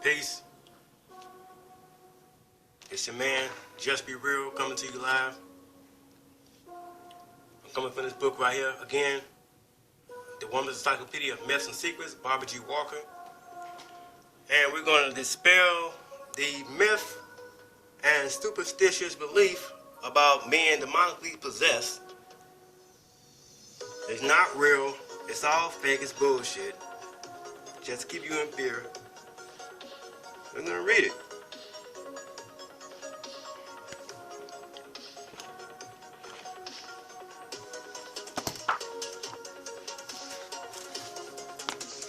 Peace. It's your man, Just Be Real, coming to you live. I'm coming from this book right here, again, The Woman's Encyclopedia of Myths and Secrets, Barbara G. Walker. And we're going to dispel the myth and superstitious belief about being demonically possessed. It's not real. It's all fake. It's bullshit. Just to keep you in fear. We're going to read it.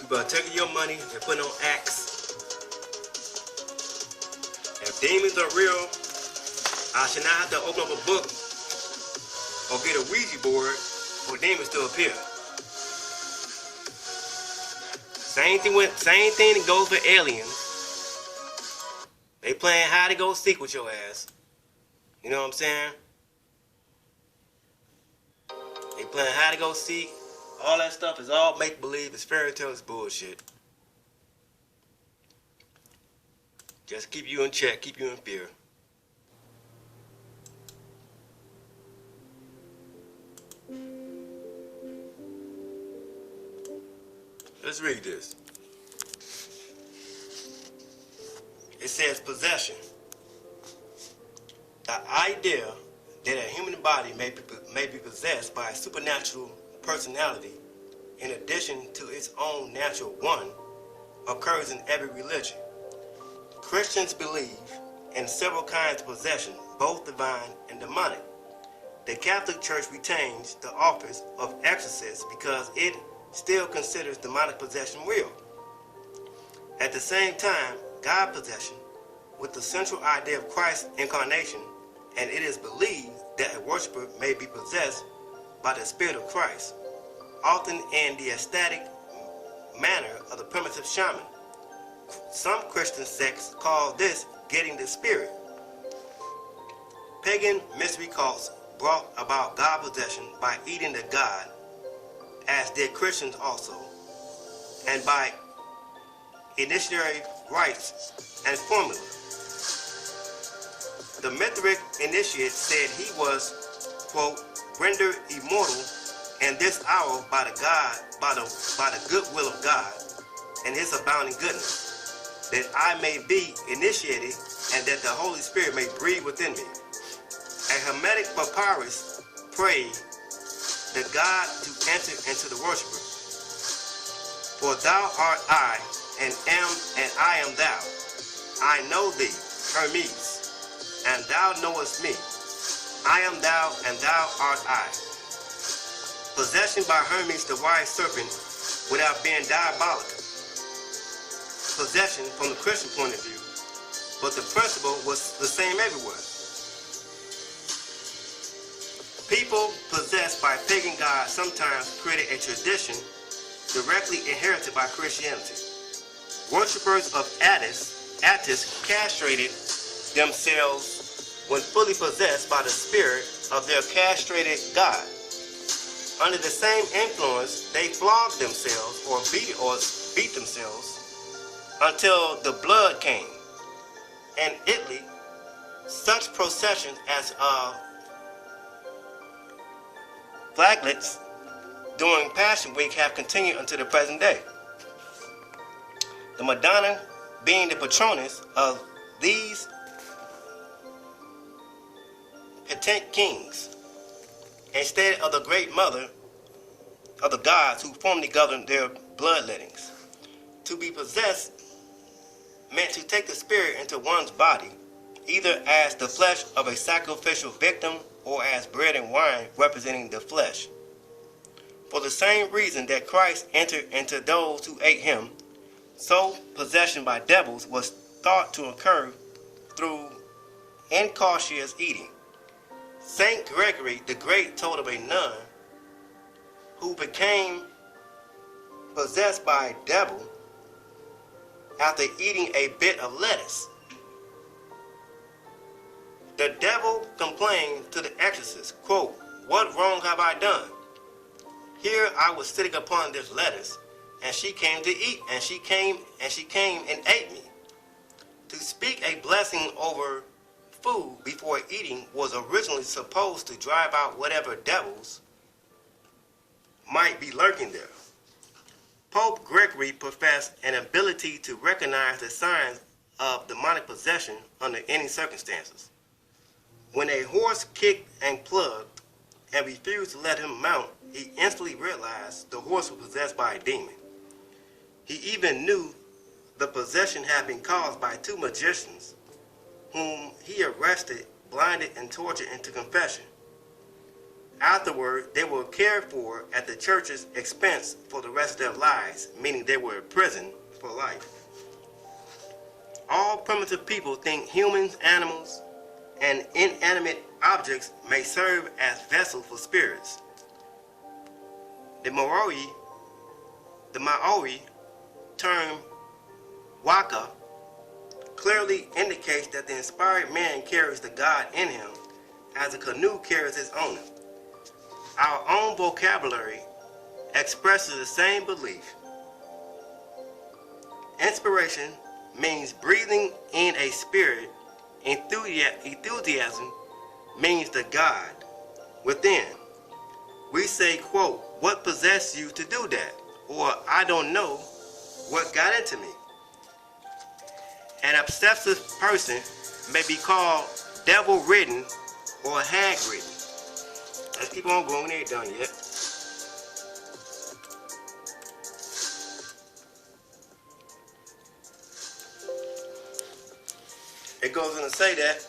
You better take your money and put on acts. If demons are real, I should not have to open up a book or get a Ouija board for demons to appear. Same thing that goes for aliens. They playing hide and go seek with your ass. You know what I'm saying? They playing hide and go seek. All that stuff is all make believe. It's fairy tales, bullshit. Just keep you in check, keep you in fear. Let's read this. It says possession. The idea that a human body may be possessed by a supernatural personality in addition to its own natural one occurs in every religion. Christians believe in several kinds of possession, both divine and demonic. The Catholic Church retains the office of exorcist because it still considers demonic possession real. At the same time, God possession, with the central idea of Christ's incarnation, and it is believed that a worshiper may be possessed by the Spirit of Christ, often in the ecstatic manner of the primitive shaman. Some Christian sects call this getting the Spirit. Pagan mystery cults brought about God possession by eating the God, as did Christians also, and by initiatory rites and formula. The Mithric initiate said he was, quote, rendered immortal in this hour by the goodwill of God and his abounding goodness, that I may be initiated and that the Holy Spirit may breathe within me. A Hermetic papyrus prayed the God to enter into the worshiper. For thou art I, and I am thou. I know thee, Hermes, and thou knowest me. I am thou, and thou art I. Possession by Hermes, the wise serpent, without being diabolical. Possession from the Christian point of view, but the principle was the same everywhere. People possessed by pagan gods sometimes created a tradition directly inherited by Christianity. Worshippers of Attis castrated themselves when fully possessed by the spirit of their castrated god. Under the same influence, they flogged themselves or beat themselves until the blood came. In Italy, such processions as flagellates during Passion Week have continued until the present day. The Madonna being the patroness of these patent kings, instead of the great mother of the gods who formerly governed their bloodlettings. To be possessed meant to take the spirit into one's body, either as the flesh of a sacrificial victim or as bread and wine representing the flesh. For the same reason that Christ entered into those who ate him, so possession by devils was thought to occur through incautious eating. Saint Gregory the Great told of a nun who became possessed by a devil after eating a bit of lettuce. The devil complained to the exorcist, quote, "What wrong have I done? Here I was sitting upon this lettuce, and she came to eat, and she came and ate me. To speak a blessing over food before eating was originally supposed to drive out whatever devils might be lurking there. Pope Gregory professed an ability to recognize the signs of demonic possession under any circumstances. When a horse kicked and plucked and refused to let him mount, he instantly realized the horse was possessed by a demon. He even knew the possession had been caused by two magicians whom he arrested, blinded, and tortured into confession. Afterward, they were cared for at the church's expense for the rest of their lives, meaning they were in prison for life. All primitive people think humans, animals, and inanimate objects may serve as vessels for spirits. The Maori term waka clearly indicates that the inspired man carries the God in him as a canoe carries its owner. Our own vocabulary expresses the same belief. Inspiration means breathing in a spirit. Enthusiasm means the God within. We say, quote, "What possessed you to do that?" Or, "I don't know what got into me." An obsessive person may be called devil-ridden or hag-ridden. Let's keep on going, we ain't done yet. It goes on to say that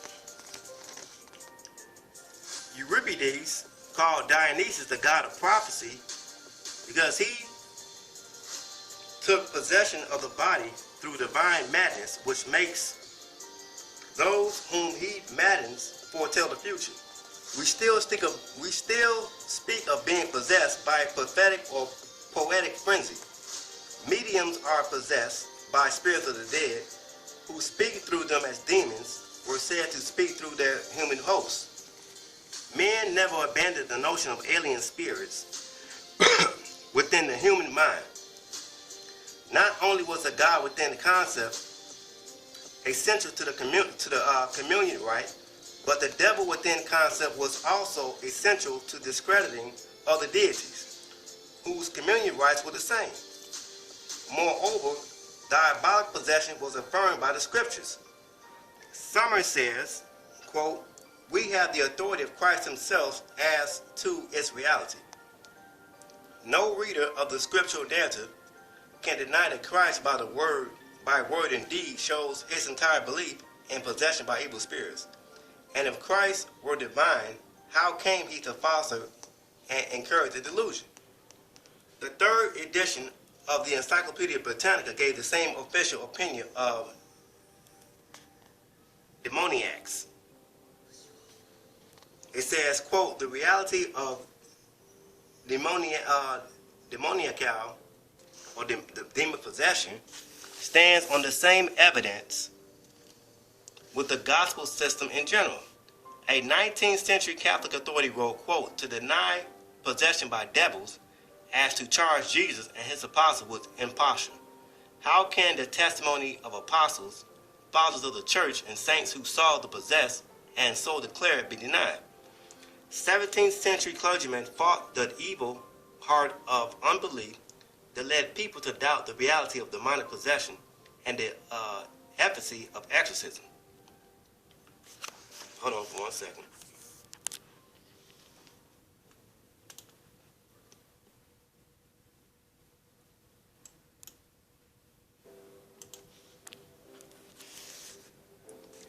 Euripides called Dionysus the god of prophecy because he took possession of the body through divine madness, which makes those whom he maddens foretell the future. We still speak of being possessed by a prophetic or poetic frenzy. Mediums are possessed by spirits of the dead, who speak through them as demons were said to speak through their human hosts. Men never abandoned the notion of alien spirits within the human mind. Not only was the God within the concept essential to the communion rite, but the devil within concept was also essential to discrediting other deities, whose communion rites were the same. Moreover, diabolic possession was affirmed by the scriptures. Summers says, quote, "We have the authority of Christ himself as to its reality." No reader of the scriptural narrative can deny that Christ by word and deed shows his entire belief in possession by evil spirits. And if Christ were divine, how came he to foster and encourage the delusion? The third edition of the Encyclopedia Britannica gave the same official opinion of demoniacs. It says, quote, "The reality of demoniacal or demon possession stands on the same evidence with the gospel system in general. A 19th century Catholic authority wrote, quote, "To deny possession by devils as to charge Jesus and his apostles with imposture. How can the testimony of apostles, fathers of the church, and saints who saw the possessed and so declared be denied?" 17th century clergymen fought the evil heart of unbelief that led people to doubt the reality of demonic possession and the efficacy of exorcism. Hold on for 1 second.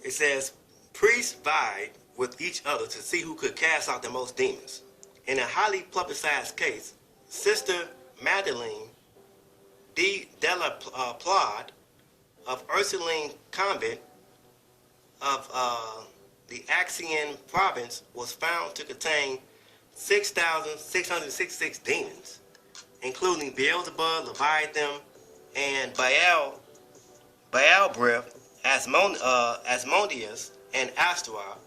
It says, priests vied with each other to see who could cast out the most demons. In a highly publicized case, Sister Madeleine de la Plade of Ursuline Convent of the Axian province was found to contain 6,666 demons, including Beelzebub, Leviathan, and Baalbrith, Asmodeus, and Astaroth,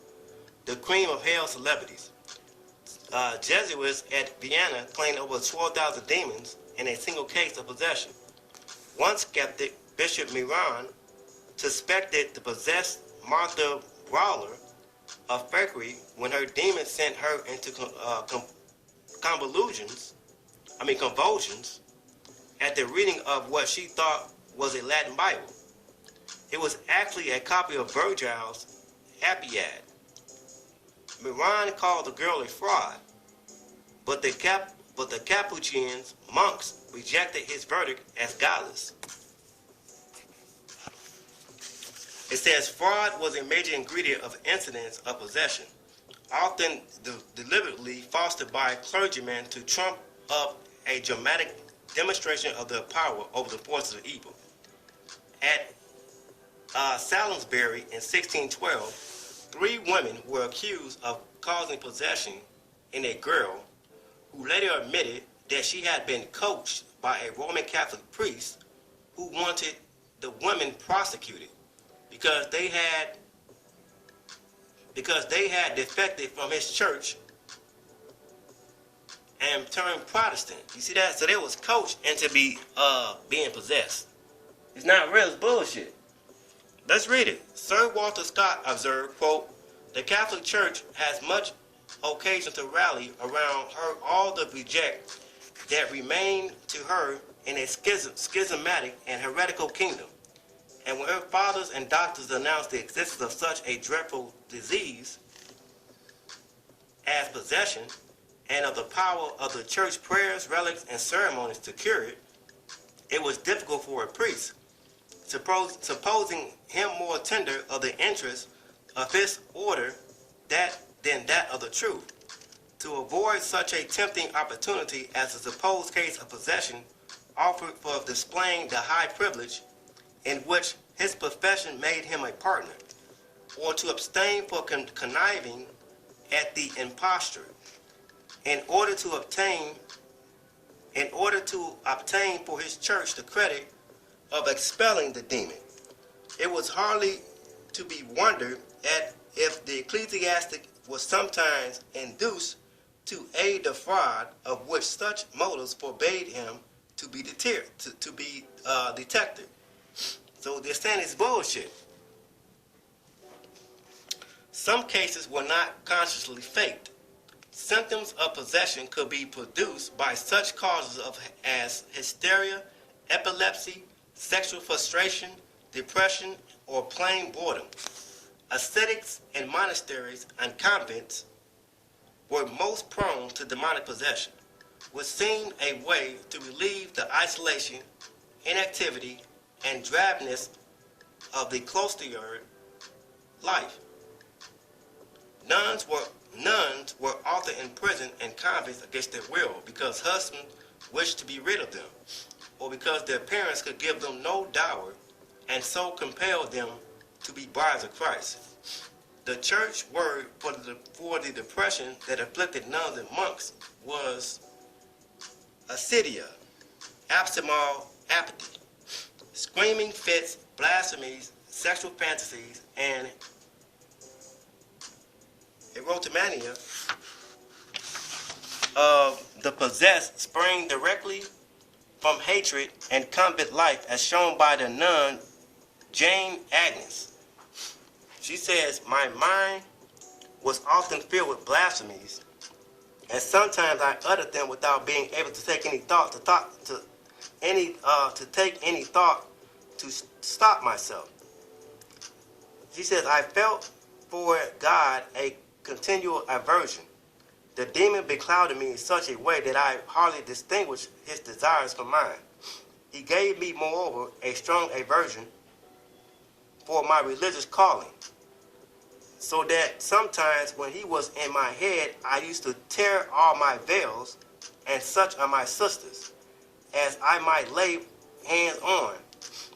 the cream of hell celebrities. Jesuits at Vienna claimed over 12,000 demons in a single case of possession. One skeptic, Bishop Miron, suspected to possess Martha Brawler of fakery when her demon sent her into convulsions at the reading of what she thought was a Latin Bible. It was actually a copy of Virgil's Appiad. Miran called the girl a fraud, but the Capuchin monks rejected his verdict as godless. It says fraud was a major ingredient of incidents of possession, often deliberately fostered by clergymen to trump up a dramatic demonstration of their power over the forces of evil. At Salisbury in 1612, 3 women were accused of causing possession in a girl who later admitted that she had been coached by a Roman Catholic priest who wanted the women prosecuted because they had defected from his church and turned Protestant. You see that? So they was coached into being possessed. It's not real, it's bullshit. Let's read it. Sir Walter Scott observed, quote, "The Catholic Church has much occasion to rally around her all the reject that remain to her in a schismatic and heretical kingdom. And when her fathers and doctors announced the existence of such a dreadful disease as possession, and of the power of the church prayers, relics, and ceremonies to cure it, it was difficult for a priest, supposing him more tender of the interest of his order than that of the truth, to avoid such a tempting opportunity as the supposed case of possession offered for displaying the high privilege in which his profession made him a partner, or to abstain for conniving at the imposture, in order to obtain for his church the credit of expelling the demon. It was hardly to be wondered at if the ecclesiastic was sometimes induced to aid the fraud of which such motives forbade him to be detected." So they're saying it's bullshit. Some cases were not consciously faked. Symptoms of possession could be produced by such causes as hysteria, epilepsy, sexual frustration, depression, or plain boredom. Ascetics in monasteries and convents were most prone to demonic possession, which seemed a way to relieve the isolation, inactivity, and drabness of the cloistered life. Nuns were often imprisoned in convents against their will because husbands wished to be rid of them, or because their parents could give them no dower and so compelled them to be brides of Christ. The church word for the depression that afflicted nuns and monks was acedia, absemal apathy, screaming fits, blasphemies, sexual fantasies, and erotomania of the possessed spring directly from hatred and convent life, as shown by the nun Jane Agnes. She says, "My mind was often filled with blasphemies, and sometimes I uttered them without being able to take any thought to stop myself." She says, "I felt for God a continual aversion. The demon beclouded me in such a way that I hardly distinguished his desires from mine. He gave me, moreover, a strong aversion for my religious calling, so that sometimes when he was in my head, I used to tear all my veils and such of my sisters as I might lay hands on.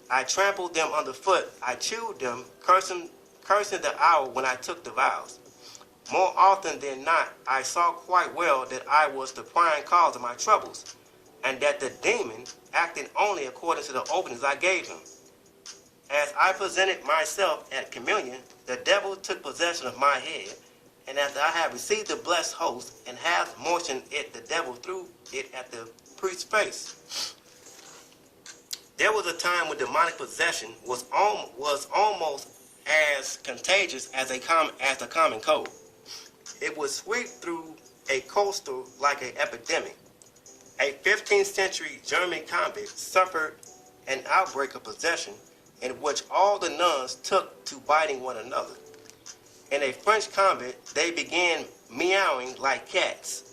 I trampled them underfoot. I chewed them, cursing the hour when I took the vows. More often than not, I saw quite well that I was the prime cause of my troubles, and that the demon acted only according to the openings I gave him. As I presented myself at communion, the devil took possession of my head, and after I had received the blessed host and half moistened it, the devil threw it at the priest's face. There was a time when demonic possession was almost as contagious as the common cold. It would sweep through a coastal like an epidemic. A 15th century German convict suffered an outbreak of possession in which all the nuns took to biting one another. In a French convent, they began meowing like cats.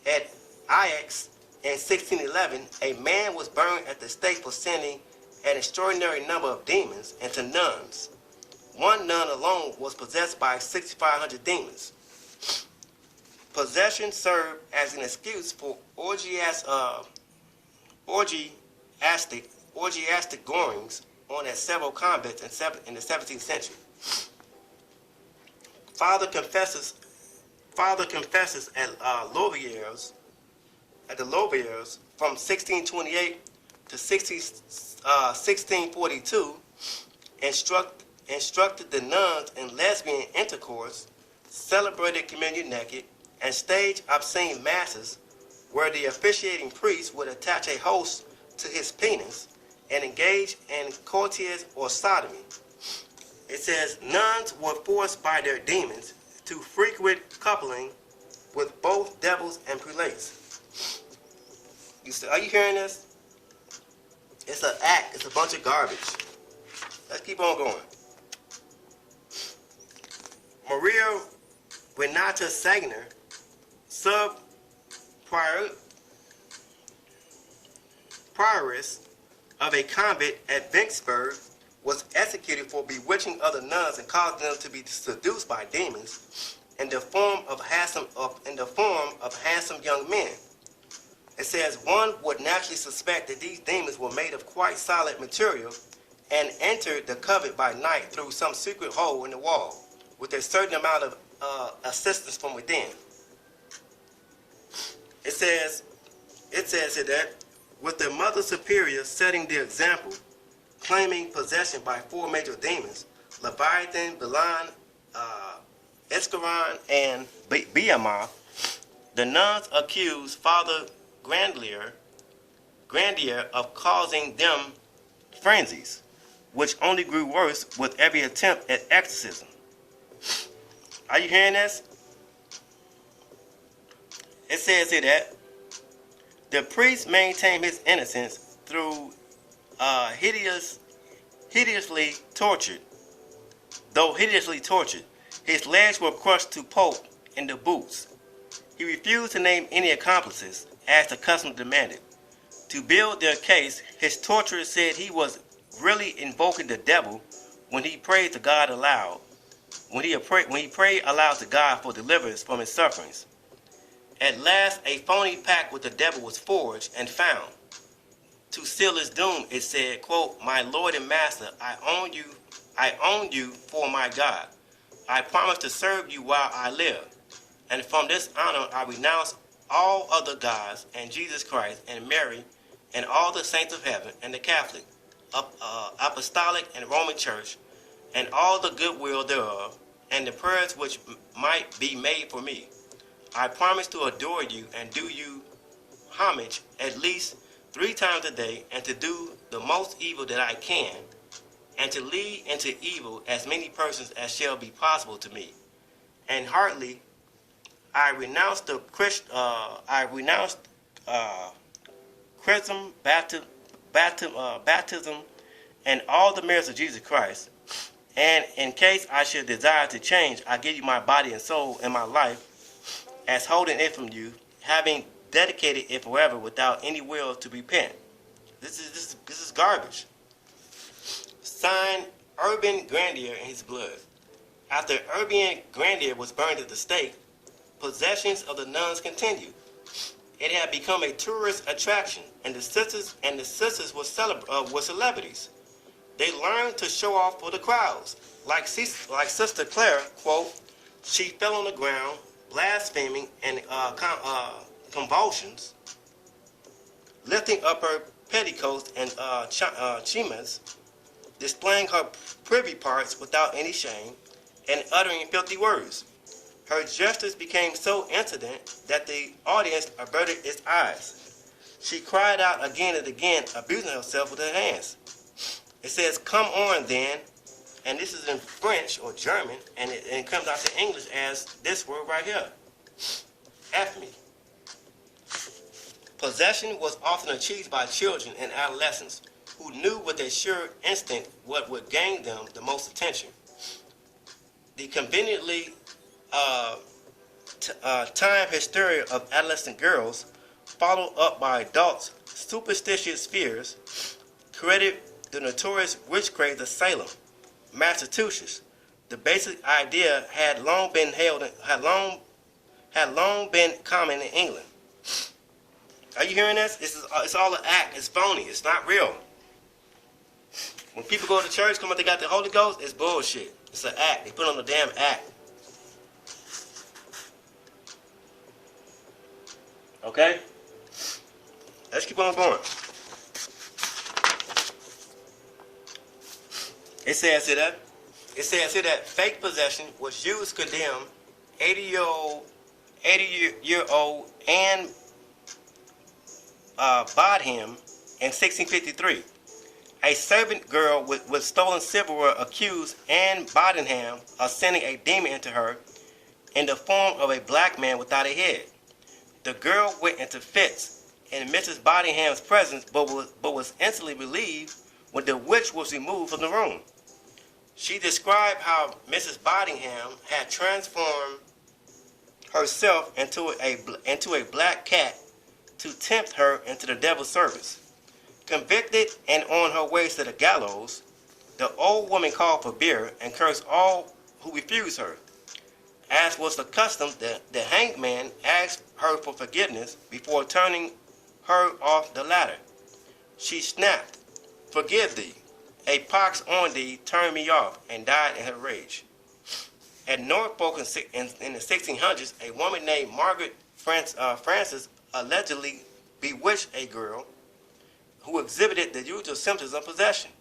At Aix in 1611, a man was burned at the stake for sending an extraordinary number of demons into nuns. One nun alone was possessed by 6,500 demons. Possession served as an excuse for orgiastic goings on at several convents in the 17th century. Father confesses at the Louviers from 1628 to 1642 instructed the nuns in lesbian intercourse, celebrated communion naked, and staged obscene masses where the officiating priest would attach a host to his penis and engage in coitus or sodomy. It says nuns were forced by their demons to frequent coupling with both devils and prelates. Are you hearing this? It's an act. It's a bunch of garbage. Let's keep on going. Maria Renata Sagner, prioress of a convent at Vicksburg, was executed for bewitching other nuns and causing them to be seduced by demons in the form of handsome young men. It says one would naturally suspect that these demons were made of quite solid material and entered the convent by night through some secret hole in the wall, with a certain amount of assistance from within. It says here that with the Mother Superior setting the example, claiming possession by four major demons, Leviathan, Balaam, Escaron, and Behemoth, the nuns accused Father Grandier of causing them frenzies, which only grew worse with every attempt at exorcism. Are you hearing this? It says here that the priest maintained his innocence through hideously tortured. Though hideously tortured, his legs were crushed to pulp in the boots. He refused to name any accomplices, as the custom demanded. To build their case, his torturers said he was really invoking the devil when he prayed to God aloud. When he prayed aloud to God for deliverance from his sufferings. At last, a phony pact with the devil was forged and found. To seal his doom, it said, quote, "My Lord and Master, I own you for my God. I promise to serve you while I live. And from this honor I renounce all other gods and Jesus Christ and Mary and all the saints of heaven and the Catholic, Apostolic and Roman Church and all the goodwill thereof and the prayers which might be made for me. I promise to adore you and do you homage at least 3 times a day, and to do the most evil that I can, and to lead into evil as many persons as shall be possible to me. And heartily, I renounce chrism, baptism, and all the merits of Jesus Christ. And in case I should desire to change, I give you my body and soul and my life, as holding it from you, having dedicated it forever without any will to repent." This is garbage. Signed, Urban Grandier in his blood. After Urban Grandier was burned at the stake, possessions of the nuns continued. It had become a tourist attraction, and the sisters were celebrities. They learned to show off for the crowds. Like Sister Claire, quote, "She fell on the ground, blaspheming and convulsions, lifting up her petticoats and chimas, displaying her privy parts without any shame, and uttering filthy words. Her gestures became so insolent that the audience averted its eyes. She cried out again and again, abusing herself with her hands. It says, "Come on then," and this is in French or German, and it comes out to English as this word right here, F me. Possession was often achieved by children and adolescents who knew with a sure instinct what would gain them the most attention. The conveniently time hysteria of adolescent girls, followed up by adults' superstitious fears, created the notorious witch craze of Salem, Massachusetts. The basic idea had long been common in England. Are you hearing this? It's all an act. It's phony. It's not real. When people go to church, come out they got the Holy Ghost, it's bullshit. It's an act. They put on a damn act. Okay? Let's keep on going. It says here that fake possession was used to condemn 80-year-old Anne Bodham in 1653. A servant girl with stolen silverware accused Anne Bodenham of sending a demon into her in the form of a black man without a head. The girl went into fits in Mrs. Bodenham's presence, but was instantly relieved when the witch was removed from the room. She described how Mrs. Bodenham had transformed herself into a black cat to tempt her into the devil's service. Convicted and on her way to the gallows, the old woman called for beer and cursed all who refused her. As was the custom, the hanged man asked her for forgiveness before turning her off the ladder. She snapped, "Forgive thee. A pox on thee turned me off," and died in her rage. At Norfolk in the 1600s, a woman named Margaret Francis allegedly bewitched a girl who exhibited the usual symptoms of possession: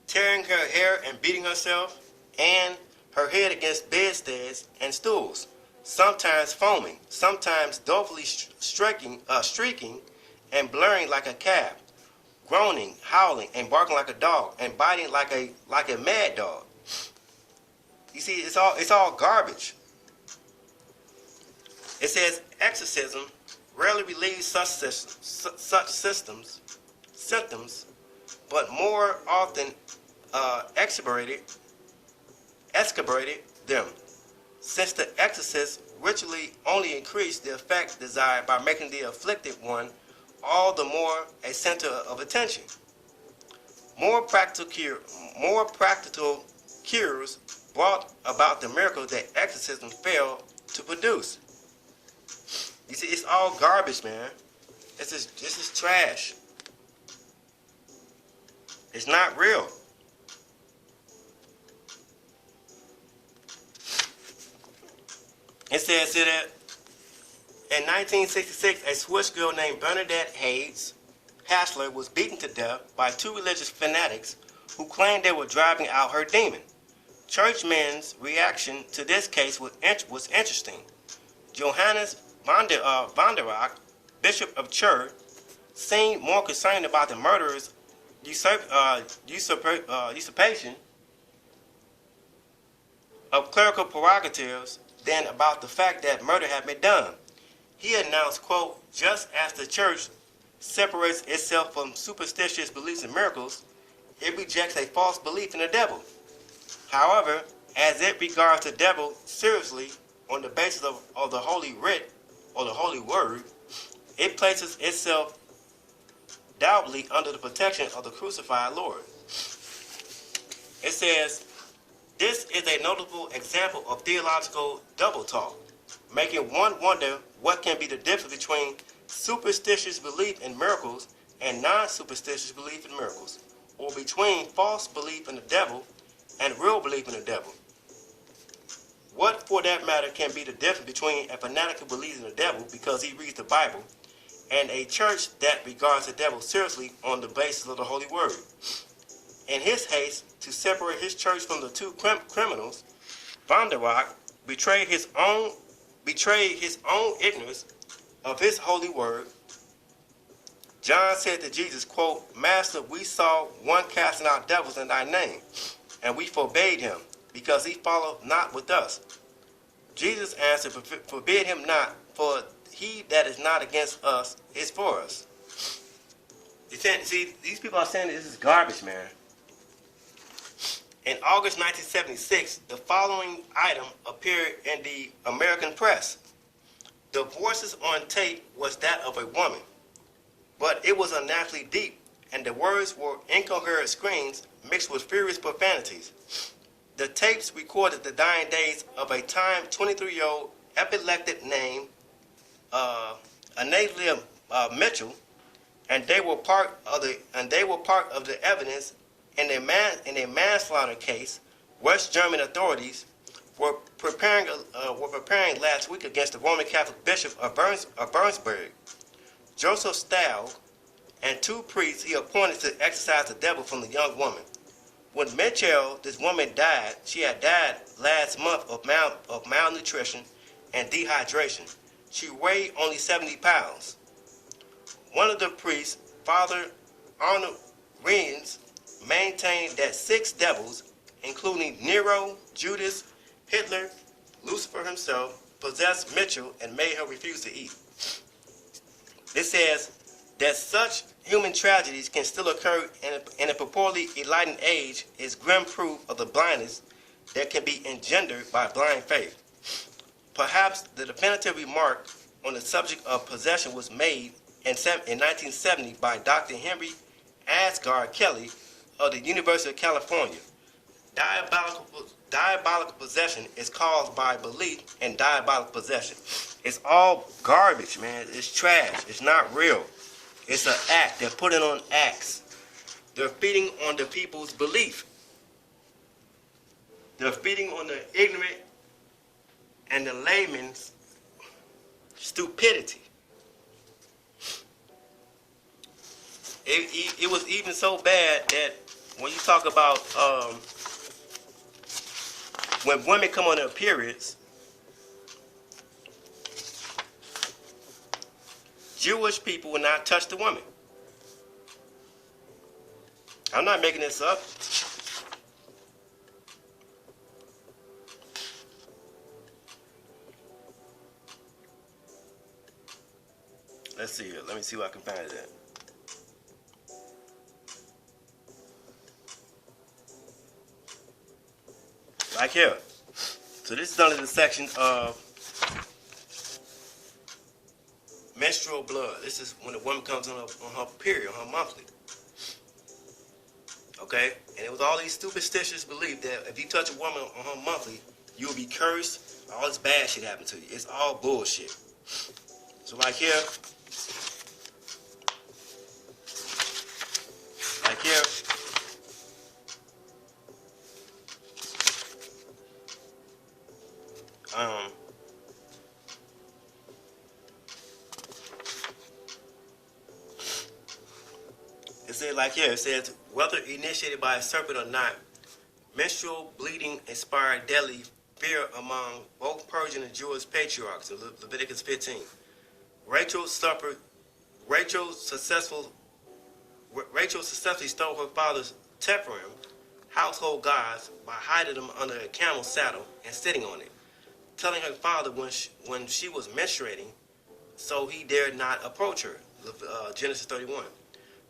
tearing her hair and beating herself, and her head against bedsteads and stools, sometimes foaming, sometimes dolefully streaking and blurring like a calf, groaning, howling, and barking like a dog, and biting like a mad dog. You see, it's all garbage. It says exorcism rarely relieves such symptoms, but more often excoriated them, since the exorcist ritually only increased the effect desired by making the afflicted one all the more a center of attention. More practical cures brought about the miracle that exorcism failed to produce. You see, it's all garbage, man. This is trash. It's not real. It says here that in 1966, a Swiss girl named Bernadette Hassler was beaten to death by two religious fanatics who claimed they were driving out her demon. Churchmen's reaction to this case was interesting. Johannes van der Rock, Bishop of Chur, seemed more concerned about the murderer's usurpation of clerical prerogatives than about the fact that murder had been done. He announced, quote, "Just as the church separates itself from superstitious beliefs in miracles, it rejects a false belief in the devil. However, as it regards the devil seriously on the basis of the Holy Writ or the Holy Word, it places itself doubly under the protection of the crucified Lord." It says, "This is a notable example of theological double talk, making one wonder what can be the difference between superstitious belief in miracles and non-superstitious belief in miracles, or between false belief in the devil and real belief in the devil. What, for that matter, can be the difference between a fanatic who believes in the devil because he reads the Bible and a church that regards the devil seriously on the basis of the Holy Word? In his haste to separate his church from the two criminals, Van der Rock betrayed his own ignorance of his holy word John said to Jesus, quote, Master, we saw one casting out devils in thy name, and we forbade him, because he followed not with us. Jesus answered, forbid him not, for he that is not against us is for us. See, these people are saying this is garbage, man. In August 1976, the following item appeared in the American press. The voices on tape was that of a woman, but it was unnaturally deep, and the words were incoherent screams mixed with furious profanities. The tapes recorded the dying days of a time 23-year-old epileptic named Analia Mitchell, and they were part of the evidence in a manslaughter case. West German authorities were preparing last week against the Roman Catholic Bishop of Bernsberg, Joseph Stahl, and two priests he appointed to exorcise the devil from the young woman. When Mitchell, this woman, died, she had died last month of malnutrition and dehydration. She weighed only 70 pounds. One of the priests, Father Arnold Reins, maintained that 6 devils, including Nero, Judas, Hitler, Lucifer himself, possessed Mitchell and made her refuse to eat. It says that such human tragedies can still occur in a purportedly enlightened age is grim proof of the blindness that can be engendered by blind faith. Perhaps the definitive remark on the subject of possession was made in 1970 by Dr. Henry Asgard Kelly of the University of California. Diabolical possession is caused by belief in diabolical possession. It's all garbage, man. It's trash. It's not real. It's an act. They're putting on acts. They're feeding on the people's belief. They're feeding on the ignorant and the layman's stupidity. It was even so bad that when you talk about when women come on their periods, Jewish people will not touch the woman. I'm not making this up. Let's see here. Let me see what I can find it at. Like here. So this is under the section of menstrual blood. This is when a woman comes on her period, on her monthly. Okay? And it was all these superstitious beliefs that if you touch a woman on her monthly, you'll be cursed. All this bad shit happen to you. It's all bullshit. So like here. Like here. It says like here, it says, whether initiated by a serpent or not, menstrual bleeding inspired deadly fear among both Persian and Jewish patriarchs, in Leviticus 15. Rachel successfully stole her father's Tephirim, household gods, by hiding them under a camel's saddle and sitting on it, telling her father when she was menstruating, so he dared not approach her. Genesis 31.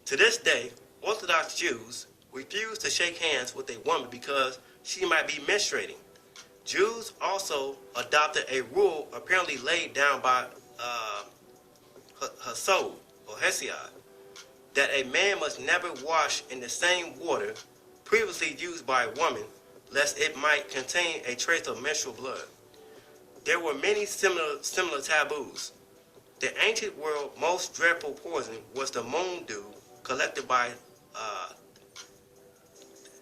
To this day, Orthodox Jews refuse to shake hands with a woman because she might be menstruating. Jews also adopted a rule apparently laid down by Hesod or Hesiod, that a man must never wash in the same water previously used by a woman, lest it might contain a trace of menstrual blood. There were many similar taboos. The ancient world's most dreadful poison was the moon dew collected by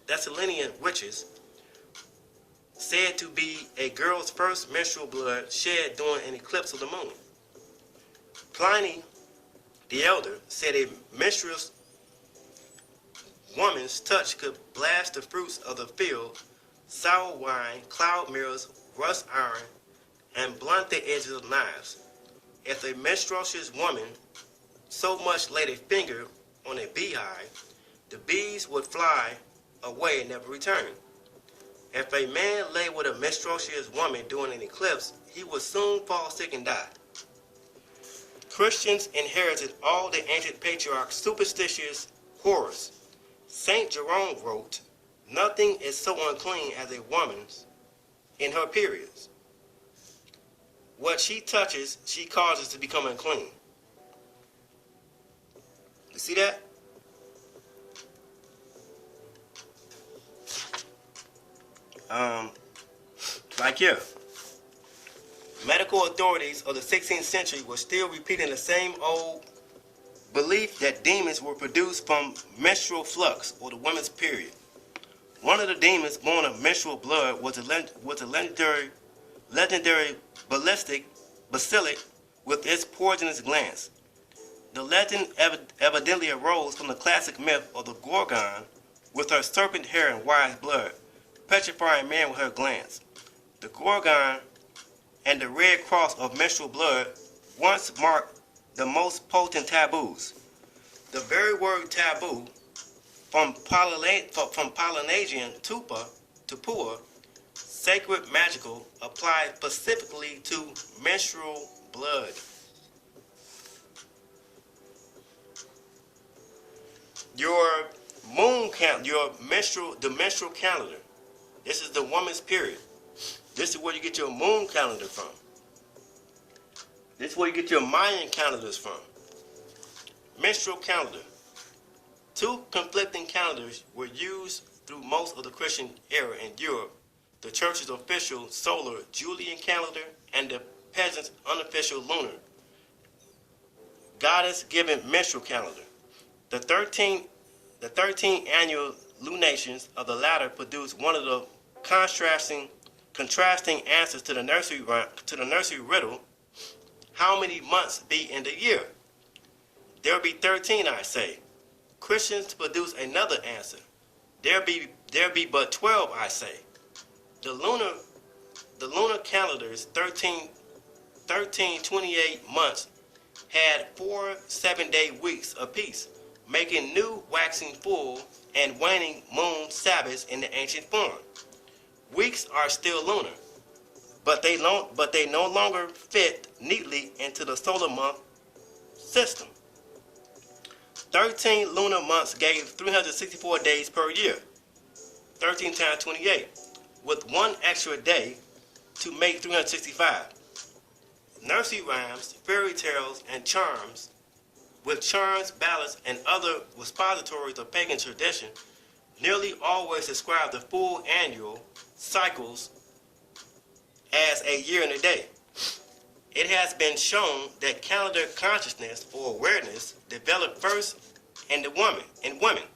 Thessalian witches, said to be a girl's first menstrual blood shed during an eclipse of the moon. Pliny the Elder said a menstruous woman's touch could blast the fruits of the field, sour wine, cloud mirrors, rust iron, and blunt the edges of knives. If a menstruous woman so much laid a finger on a beehive, the bees would fly away and never return. If a man lay with a menstruous woman during an eclipse, he would soon fall sick and die. Christians inherited all the ancient patriarchs' superstitious horrors. Saint Jerome wrote, "Nothing is so unclean as a woman's in her periods. What she touches, she causes to become unclean." You see that? Like here. Medical authorities of the 16th century were still repeating the same old belief that demons were produced from menstrual flux, or the women's period. One of the demons born of menstrual blood was a legendary bacillic with its poisonous glands. The legend evidently arose from the classic myth of the Gorgon with her serpent hair and wise blood, petrifying man with her glands. The Gorgon and the red cross of menstrual blood once marked the most potent taboos. The very word taboo, from Polynesian tupua, sacred magical, applied specifically to menstrual blood. Your the menstrual calendar. This is the woman's period. This is where you get your moon calendar from. This is where you get your Mayan calendars from. Menstrual calendar. Two conflicting calendars were used through most of the Christian era in Europe: the church's official solar Julian calendar and the peasant's unofficial lunar, goddess-given menstrual calendar. The 13 annual lunations of the latter produced one of the contrasting answers to the nursery riddle: how many months be in the year? There be 13, I say. Christians produce another answer: there be but 12, I say. The lunar calendar's 13 28 months had 4 7-day weeks apiece, making new waxing full and waning moon Sabbaths in the ancient form. Weeks are still lunar, but they no longer fit neatly into the solar month system. 13 lunar months gave 364 days per year, 13 times 28, with one extra day to make 365. Nursery rhymes, fairy tales, and charms, with charms, ballads, and other repositories of pagan tradition, nearly always describe the full annual cycles as a year and a day. It has been shown that calendar consciousness or awareness developed first in women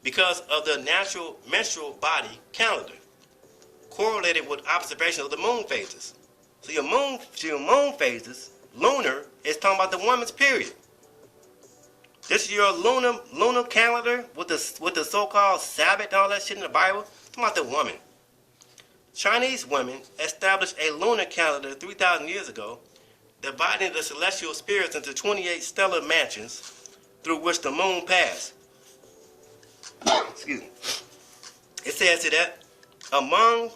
because of the natural menstrual body calendar, correlated with observation of the moon phases. So your moon phases, lunar, is talking about the woman's period. This is your lunar calendar with the so-called Sabbath and all that shit in the Bible. It's talking about the woman. Chinese women established a lunar calendar 3,000 years ago, dividing the celestial spirits into 28 stellar mansions through which the moon passed. Excuse me. It says here that among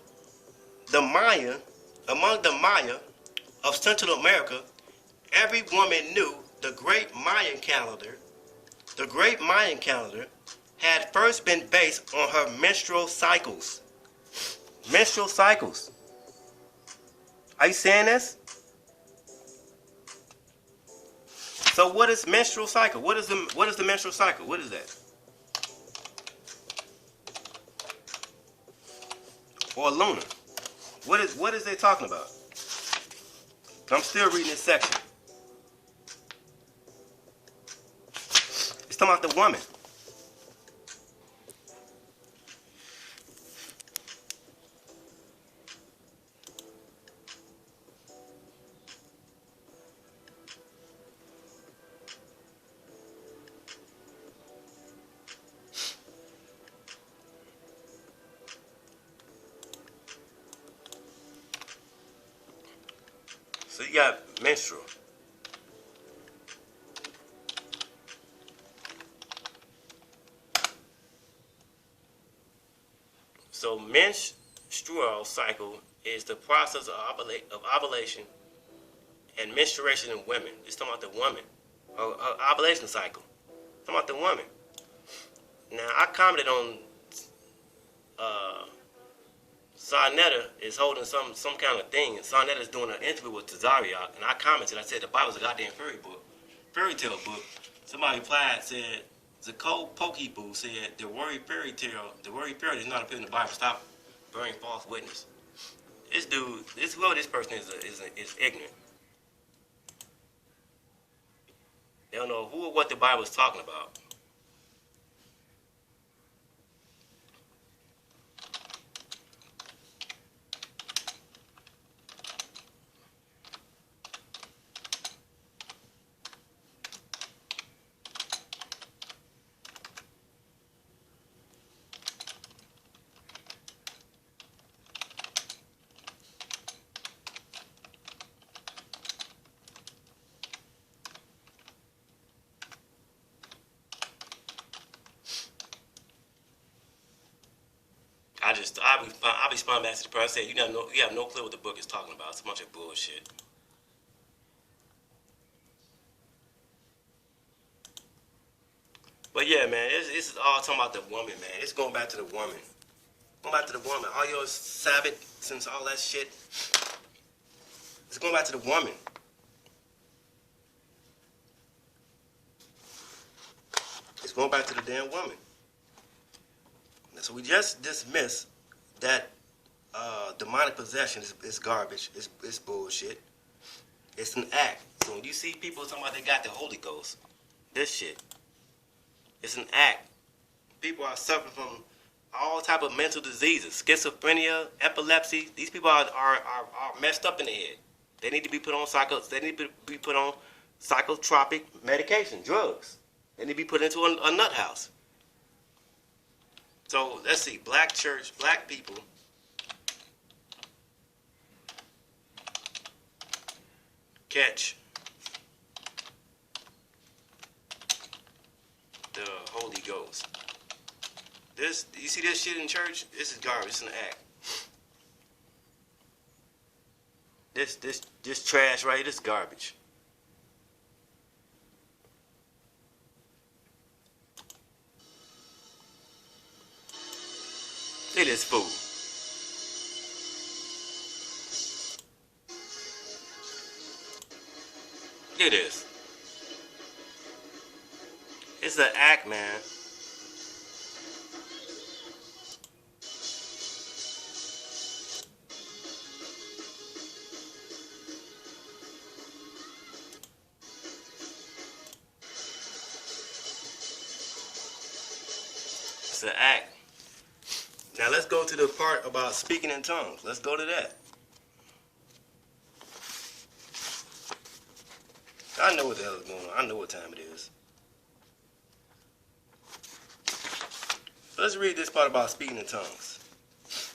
the Maya of Central America, every woman knew the Great Mayan calendar. The Great Mayan calendar had first been based on her menstrual cycles. Menstrual cycles. Are you saying this? So what is menstrual cycle? What is the menstrual cycle? What is that? Or lunar? What is they talking about? I'm still reading this section. It's talking about the woman. So you got menstrual. So menstrual cycle is the process of ovulation and menstruation in women. It's talking about the woman. Ovulation cycle. It's talking about the woman. Now, I commented on Sarnetta is holding some kind of thing, and Sarnetta is doing an interview with Tazariak, and I commented, I said the Bible's a goddamn fairy tale book. Somebody replied, said, Zacole Pokeboo said, the word fairy does not appear in the Bible. Stop bearing false witness. This dude, whoever this person is ignorant. They don't know who or what the Bible is talking about. I respond back to the person saying, you have no clue what the book is talking about. It's a bunch of bullshit. But yeah, man, this is all talking about the woman, man. It's going back to the woman. Going back to the woman. All your Sabbath, since all that shit, it's going back to the woman. It's going back to the damn woman. So we just dismiss that demonic possession is garbage. It's bullshit. It's an act. So when you see people talking about they got the Holy Ghost, this shit, it's an act. People are suffering from all type of mental diseases, schizophrenia, epilepsy. These people are messed up in the head. They need to be put on psychotropic medication, drugs. They need to be put into a nut house. So let's see, black church, black people catch the Holy Ghost. You see this shit in church? This is garbage. It's an act. This trash right here, this is garbage. Look at this fool. Look at this. It's an act, man. It's an act. Now let's go to the part about speaking in tongues. Let's go to that. I know what the hell is going on. I know what time it is. Let's read this part about speaking in tongues.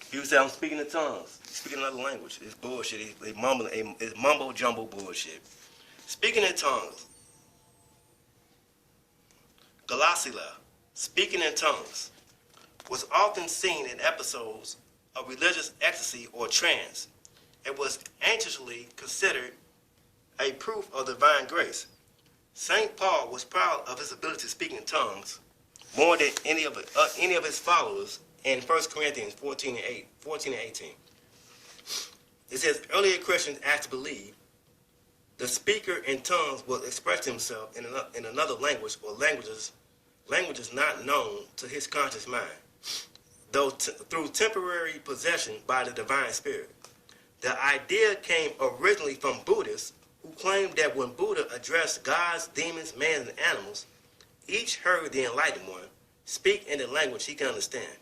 People say I'm speaking in tongues. Speaking another language. It's bullshit. It's mumbo jumbo bullshit. Speaking in tongues. Glossila, speaking in tongues, was often seen in episodes of religious ecstasy or trance. It was anciently considered a proof of divine grace. St. Paul was proud of his ability to speak in tongues more than any of his followers in 1 Corinthians 14 and 18. It says, earlier Christians asked to believe the speaker in tongues will express himself in another language or languages not known to his conscious mind, though through temporary possession by the divine spirit. The idea came originally from Buddhists who claimed that when Buddha addressed gods, demons, men, and animals, each heard the enlightened one speak in the language he can understand.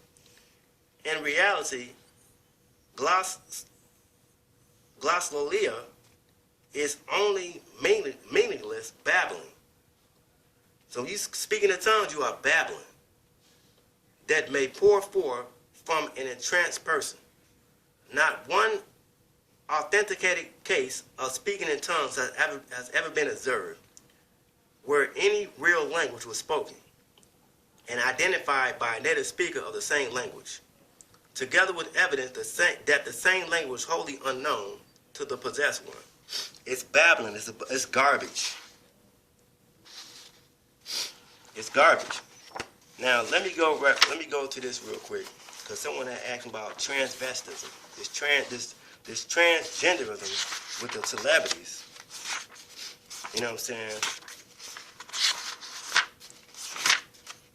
In reality, glossolalia is only meaningless babbling. So when you speak in the tongues, you are babbling that may pour forth from an entranced person. Not one authenticated case of speaking in tongues has ever been observed where any real language was spoken and identified by a native speaker of the same language. together with evidence that the same language was wholly unknown to the possessed one. It's babbling. It's garbage. It's garbage. Now let me go to this real quick, because someone had asked about transvestism. This transgenderism with the celebrities. You know what I'm saying?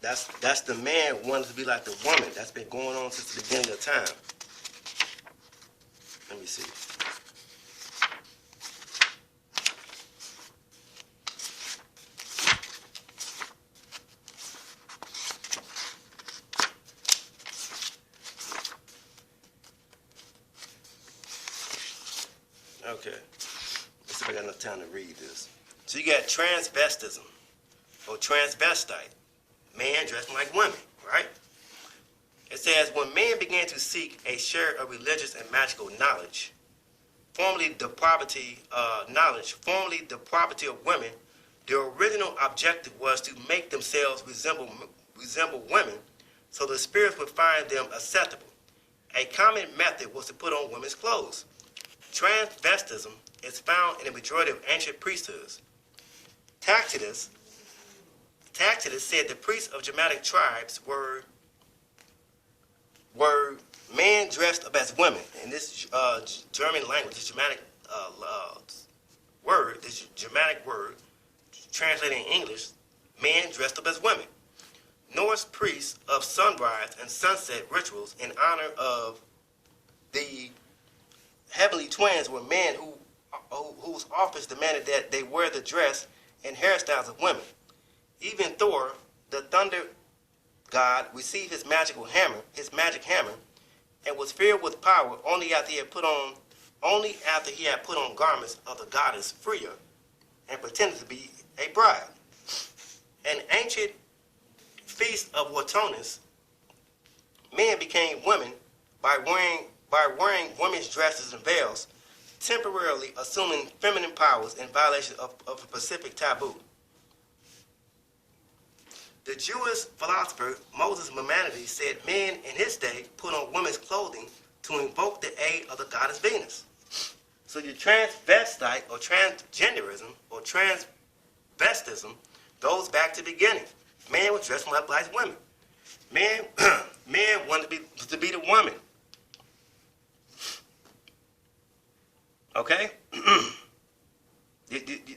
That's the man wanting to be like the woman. That's been going on since the beginning of time. Let me see. Okay. Let's see if I got enough time to read this. So you got transvestism or transvestite. Man dressing like women, right? It says, when men began to seek a share of religious and magical knowledge, formerly the property of women, their original objective was to make themselves resemble women, so the spirits would find them acceptable. A common method was to put on women's clothes. Transvestism is found in the majority of ancient priesthoods. Tacitus said the priests of Germanic tribes were men dressed up as women. In this German language, this Germanic word, translated in English, men dressed up as women. Norse priests of sunrise and sunset rituals in honor of the heavenly twins were men whose office demanded that they wear the dress and hairstyles of women. Even Thor, the thunder god, received his magic hammer, and was filled with power only after he had put on garments of the goddess Freya and pretended to be a bride. An ancient feast of Watonus, men became women by wearing women's dresses and veils, temporarily assuming feminine powers in violation of a specific taboo. The Jewish philosopher Moses Maimonides said men in his day put on women's clothing to invoke the aid of the goddess Venus. So your transvestite or transgenderism or transvestism goes back to the beginning. Man was dressing up like women. Man wanted to be the woman. Okay?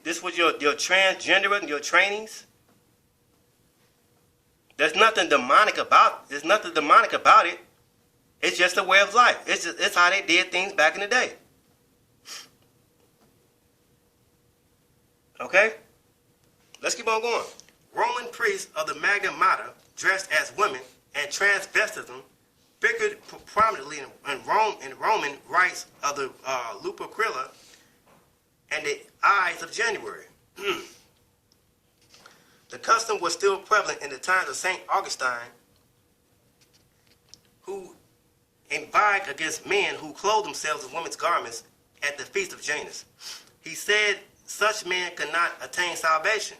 This was your transgenderism, your trainings. There's nothing demonic about it. It's just a way of life. It's how they did things back in the day. Okay? Let's keep on going. Roman priests of the Magna Mater dressed as women, and transvestism figured prominently in Roman rites of the Lupercalia and the Ides of January. The custom was still prevalent in the times of St. Augustine, who inveighed against men who clothed themselves in women's garments at the Feast of Janus. He said such men could not attain salvation,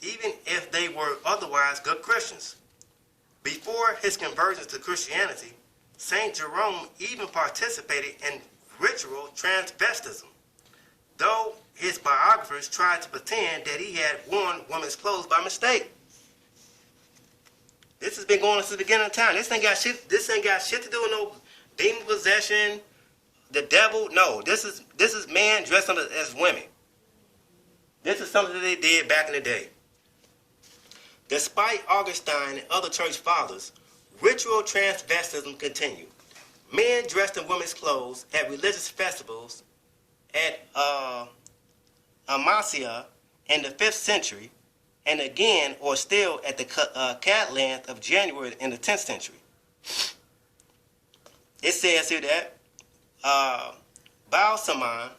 even if they were otherwise good Christians. Before his conversion to Christianity, St. Jerome even participated in ritual transvestism, though his biographers tried to pretend that he had worn women's clothes by mistake. This has been going on since the beginning of time. This ain't got shit to do with no demon possession, the devil. No, this is man dressed up as women. This is something that they did back in the day. Despite Augustine and other church fathers, ritual transvestism continued. Men dressed in women's clothes at religious festivals at Amasia in the 5th century, and again or still at the Catalans of January in the 10th century. It says here that Balsamon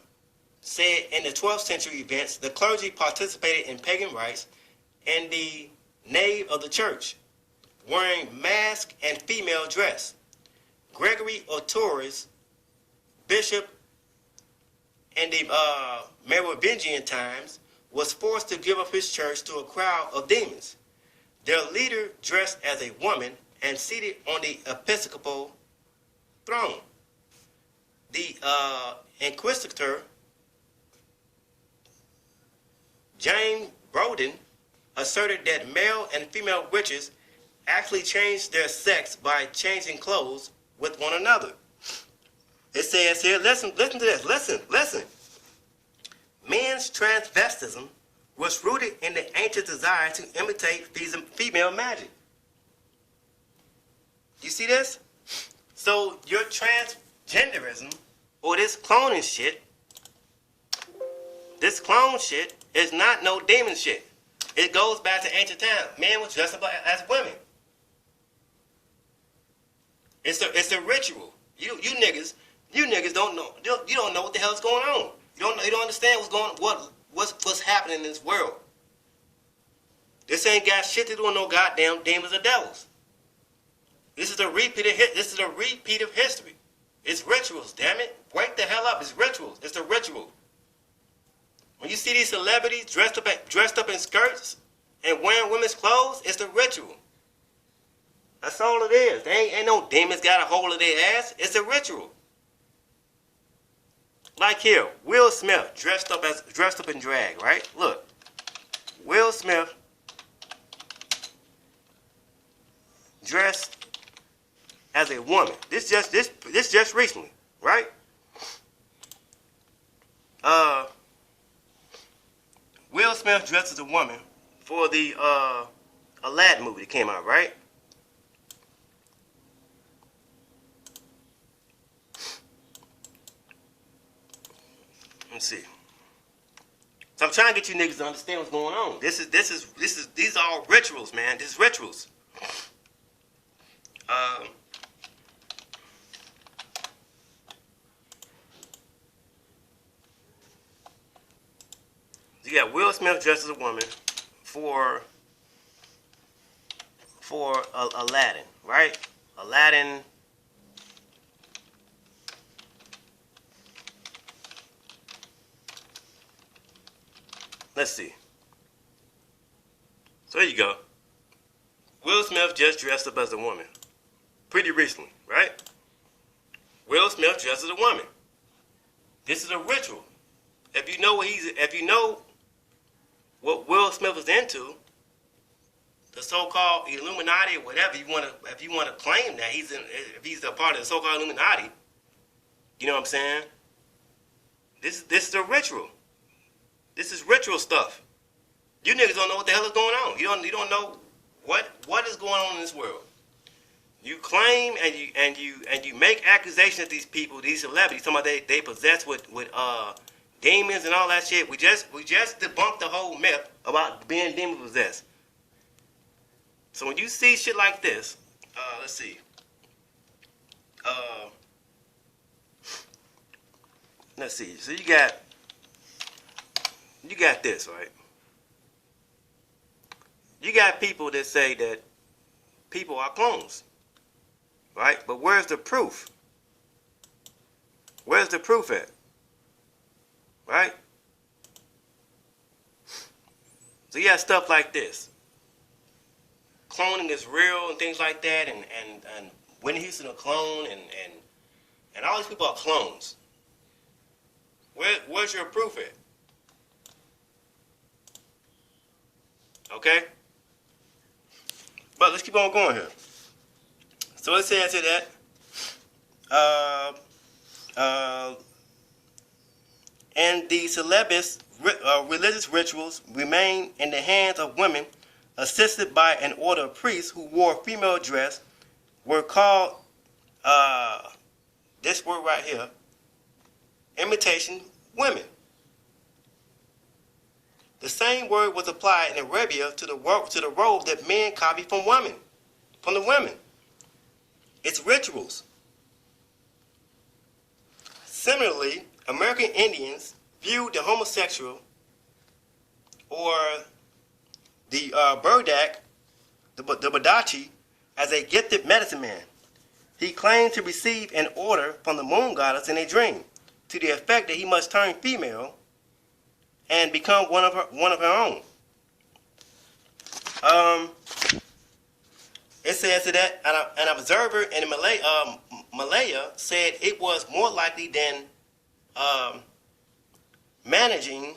said in the 12th century events, the clergy participated in pagan rites in the nave of the church, wearing mask and female dress. Gregory of Tours, bishop in the Merovingian times, was forced to give up his church to a crowd of demons. Their leader, dressed as a woman and seated on the episcopal throne. The inquisitor James Bowden asserted that male and female witches actually changed their sex by changing clothes with one another. It says here, listen to this, listen. Men's transvestism was rooted in the ancient desire to imitate female magic. You see this? So your transgenderism, or this cloning shit, this clone shit is not no demon shit. It goes back to ancient times. Men were dressed up as women. It's a ritual. You niggas don't know. You don't know what the hell's going on. You don't understand what's happening in this world. This ain't got shit to do with no goddamn demons or devils. This is a repeat of history. It's rituals, damn it. Wake the hell up. It's rituals. It's a ritual. When you see these celebrities dressed up in skirts and wearing women's clothes, it's the ritual. That's all it is. They ain't no demons got a hold of their ass. It's a ritual. Like here, Will Smith dressed up in drag, right? Look, Will Smith dressed as a woman. This just recently, right? Will Smith dressed as a woman for the Aladdin movie that came out, right? Let's see. So I'm trying to get you niggas to understand what's going on. These are all rituals, man. This is rituals. You got Will Smith dressed as a woman for Aladdin, right? Aladdin. Let's see. So there you go. Will Smith just dressed up as a woman. Pretty recently, right? Will Smith dressed as a woman. This is a ritual. If you know what Will Smith is into, the so-called Illuminati or whatever if you want to claim that if he's a part of the so-called Illuminati, you know what I'm saying? This is a ritual. This is ritual stuff. You niggas don't know what the hell is going on. You don't know what is going on in this world. You claim and you make accusations of these people, these celebrities, talking about they possessed with demons and all that shit. We just debunked the whole myth about being demon possessed. So when you see shit like this, let's see. Let's see. So you got this, right? You got people that say that people are clones, right? But where's the proof? Where's the proof at? Right? So you got stuff like this. Cloning is real and things like that, and Whitney Houston a clone, and all these people are clones. Where's your proof at? Okay? But let's keep on going here. So it says here that and the celebs' religious rituals remain in the hands of women assisted by an order of priests who wore female dress were called, this word right here, imitation women. The same word was applied in Arabia to the robe that men copy from the women. It's rituals. Similarly, American Indians viewed the homosexual or the Burdak, the Badachi, as a gifted medicine man. He claimed to receive an order from the moon goddess in a dream to the effect that he must turn female and become one of her own. It says that an observer in the Malaya said it was more likely than managing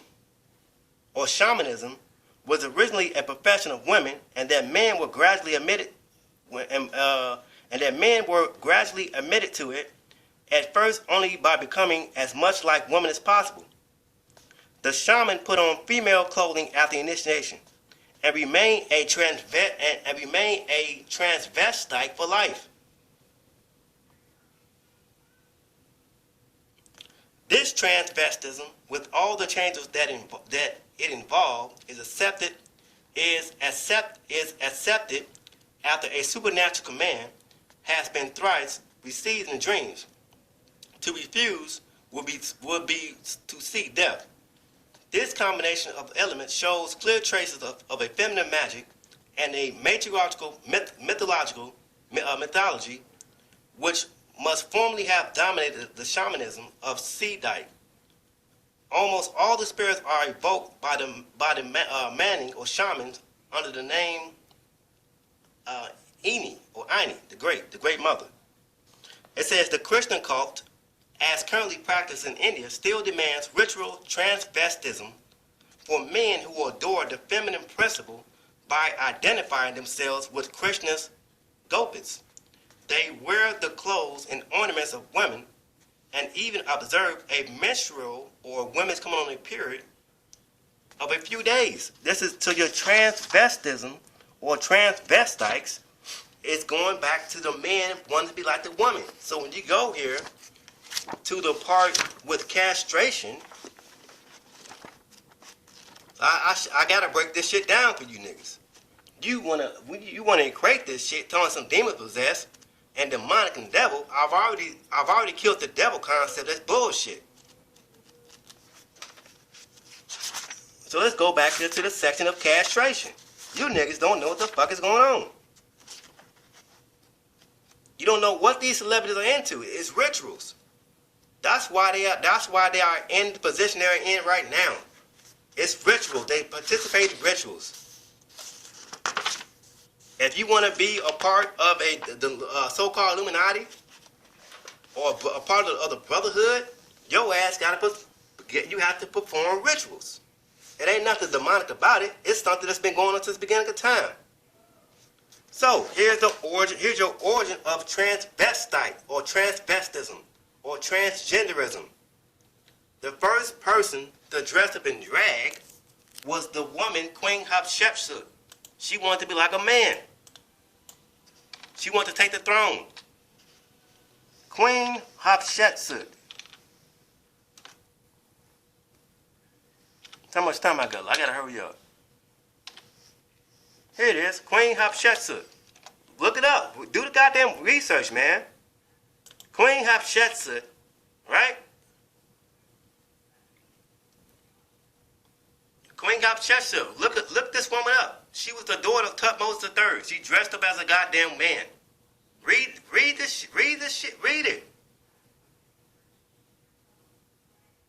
or shamanism was originally a profession of women, and that men were gradually admitted, to it. At first, only by becoming as much like women as possible. The shaman put on female clothing after initiation, and remained a transvestite for life. This transvestism, with all the changes that it involved, is accepted after a supernatural command has been thrice received in dreams. To refuse would be to seek death. This combination of elements shows clear traces of a feminine magic and a matriarchal mythology, which must formerly have dominated the shamanism of Sedite. Almost all the spirits are evoked by the Manning or shamans under the name Ini or Ini, the Great Mother. It says the Christian cult, as currently practiced in India, still demands ritual transvestism for men who adore the feminine principle by identifying themselves with Krishna's gopids. They wear the clothes and ornaments of women and even observe a menstrual or women's coming on a period of a few days. This is to your transvestism or transvestites. It's going back to the man wanting to be like the woman. So when you go here to the part with castration, I gotta break this shit down for you niggas. You wanna equate this shit telling some demon possessed and demonic and devil. I've already killed the devil concept. That's bullshit. So let's go back to the section of castration. You niggas don't know what the fuck is going on. You don't know what these celebrities are into. It's rituals. That's why they are in the position they're in right now. It's rituals. They participate in rituals. If you want to be a part of the so-called Illuminati or a part of the Brotherhood, your ass you have to perform rituals. It ain't nothing demonic about it. It's something that's been going on since the beginning of time. So here's your origin of transvestite or transvestism or transgenderism. The first person to dress up in drag was the woman Queen Hatshepsut. She wanted to be like a man. She wanted to take the throne. Queen Hatshepsut. How much time I got? I gotta hurry up. Here it is, Queen Hatshepsut. Look it up. Do the goddamn research, man. Queen Hatshepsut, right? Queen Hatshepsut. Look this woman up. She was the daughter of Tutmosis III. She dressed up as a goddamn man. Read this shit. Read it.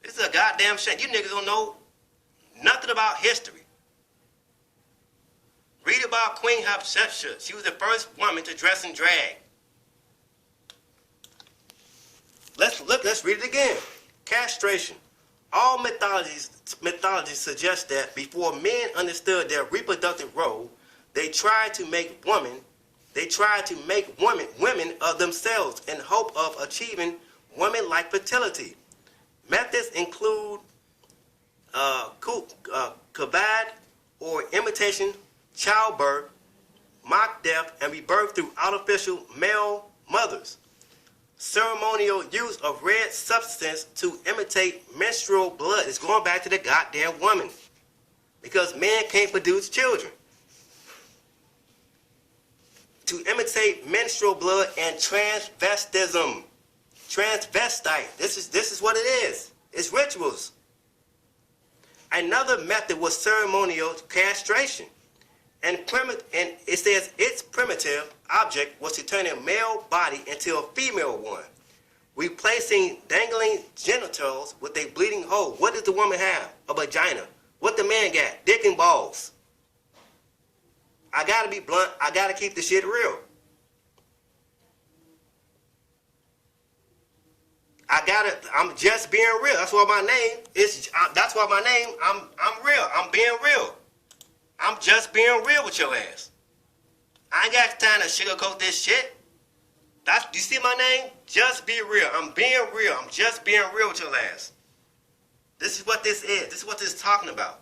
This is a goddamn shame. You niggas don't know nothing about history. Read about Queen Hatshepsut. She was the first woman to dress in drag. Let's read it again. Castration. All mythologies suggest that before men understood their reproductive role, they tried to make women of themselves in hope of achieving women-like fertility. Methods include kavad or imitation, childbirth, mock death, and rebirth through artificial male mothers. Ceremonial use of red substance to imitate menstrual blood. It's going back to the goddamn woman. Because men can't produce children. To imitate menstrual blood and transvestism. Transvestite. This is what it is. It's rituals. Another method was ceremonial castration. And it says its primitive object was to turn a male body into a female one, replacing dangling genitals with a bleeding hole. What does the woman have? A vagina. What the man got? Dick and balls. I gotta be blunt. I gotta keep the shit real. I'm just being real. That's why my name is. That's why my name. I'm real. I'm being real. I'm just being real with your ass. I ain't got time to sugarcoat this shit. You see my name? Just be real. I'm being real. I'm just being real with your ass. This is what this is. This is what this is talking about.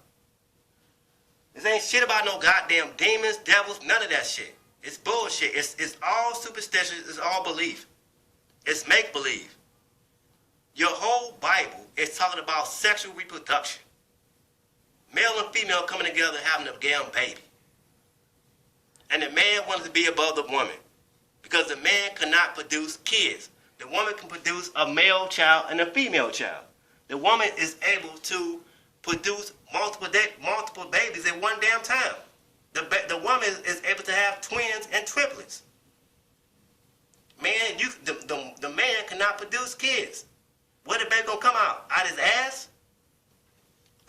This ain't shit about no goddamn demons, devils, none of that shit. It's bullshit. It's all superstition. It's all belief. It's make-believe. Your whole Bible is talking about sexual reproduction. Male and female coming together having a damn baby. And the man wanted to be above the woman. Because the man cannot produce kids. The woman can produce a male child and a female child. The woman is able to produce multiple babies at one damn time. The woman is able to have twins and triplets. Man, the man cannot produce kids. Where the baby gonna come out? Out his ass?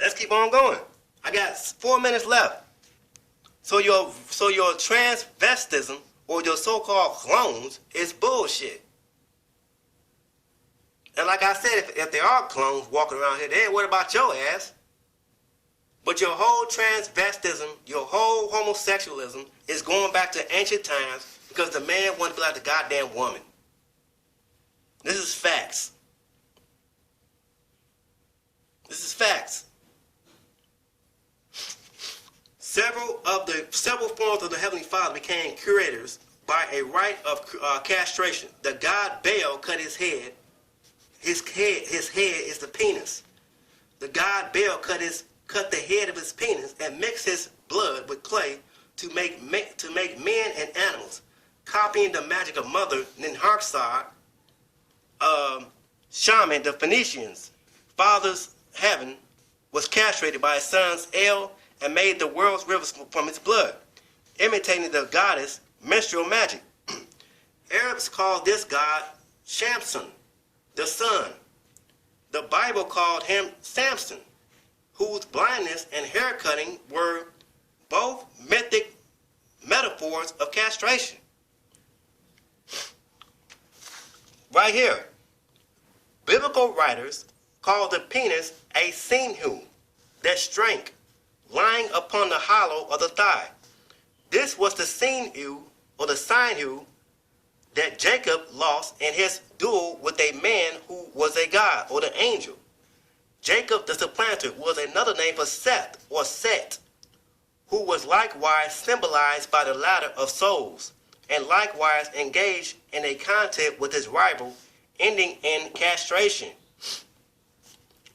Let's keep on going. I got 4 minutes left. So your transvestism or your so-called clones is bullshit. And like I said, if there are clones walking around here, they ain't worried about your ass. But your whole transvestism, your whole homosexualism is going back to ancient times because the man wanted to be like the goddamn woman. This is facts. This is facts. Several forms of the Heavenly Father became curators by a rite of castration. The god Baal cut his head. His head is the penis. The god Baal cut the head of his penis and mixed his blood with clay to make men and animals, copying the magic of Mother Ninharksar, shaman, the Phoenicians. Father's heaven was castrated by his sons El and made the world's rivers from its blood, imitating the goddess menstrual magic. Arabs called this god Shamsun, the sun. The Bible called him Samson, whose blindness and hair cutting were both mythic metaphors of castration. Right here, biblical writers call the penis a sinew, that strength, lying upon the hollow of the thigh. This was the sinew, or the sinew, that Jacob lost in his duel with a man who was a god, or the angel. Jacob the supplanter was another name for Seth, or Set, who was likewise symbolized by the ladder of souls, and likewise engaged in a contest with his rival, ending in castration.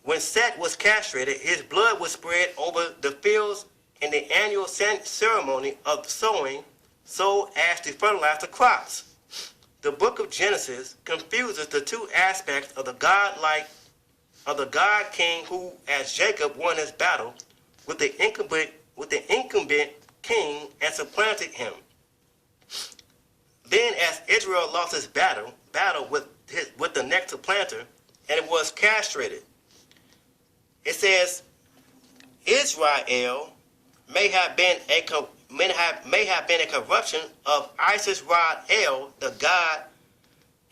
When Set was castrated, his blood was spread over the fields in the annual ceremony of sowing, so as to fertilize the crops. The book of Genesis confuses the two aspects of the God king who, as Jacob won his battle with the incumbent king and supplanted him. Then, as Israel lost his battle with the next supplanter, and it was castrated. It says, Israel may have been a corruption of Isis Rod El, the god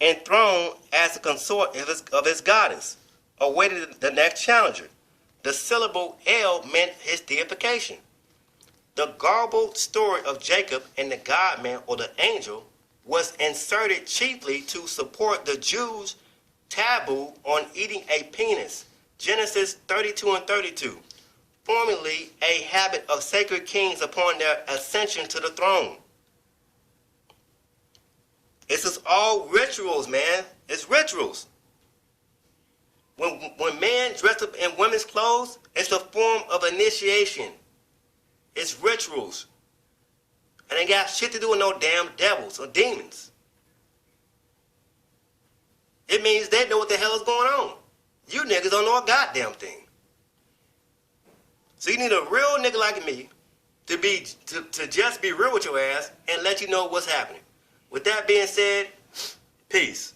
enthroned as the consort of his goddess, awaited the next challenger. The syllable El meant his deification. The garbled story of Jacob and the God-man, or the angel, was inserted chiefly to support the Jews' taboo on eating a penis. Genesis 32 and 32. Formerly a habit of sacred kings upon their ascension to the throne. This is all rituals, man. It's rituals. When men dress up in women's clothes, it's a form of initiation. It's rituals. And ain't got shit to do with no damn devils or demons. It means they know what the hell is going on. You niggas don't know a goddamn thing. So you need a real nigga like me to just be real with your ass and let you know what's happening. With that being said, peace.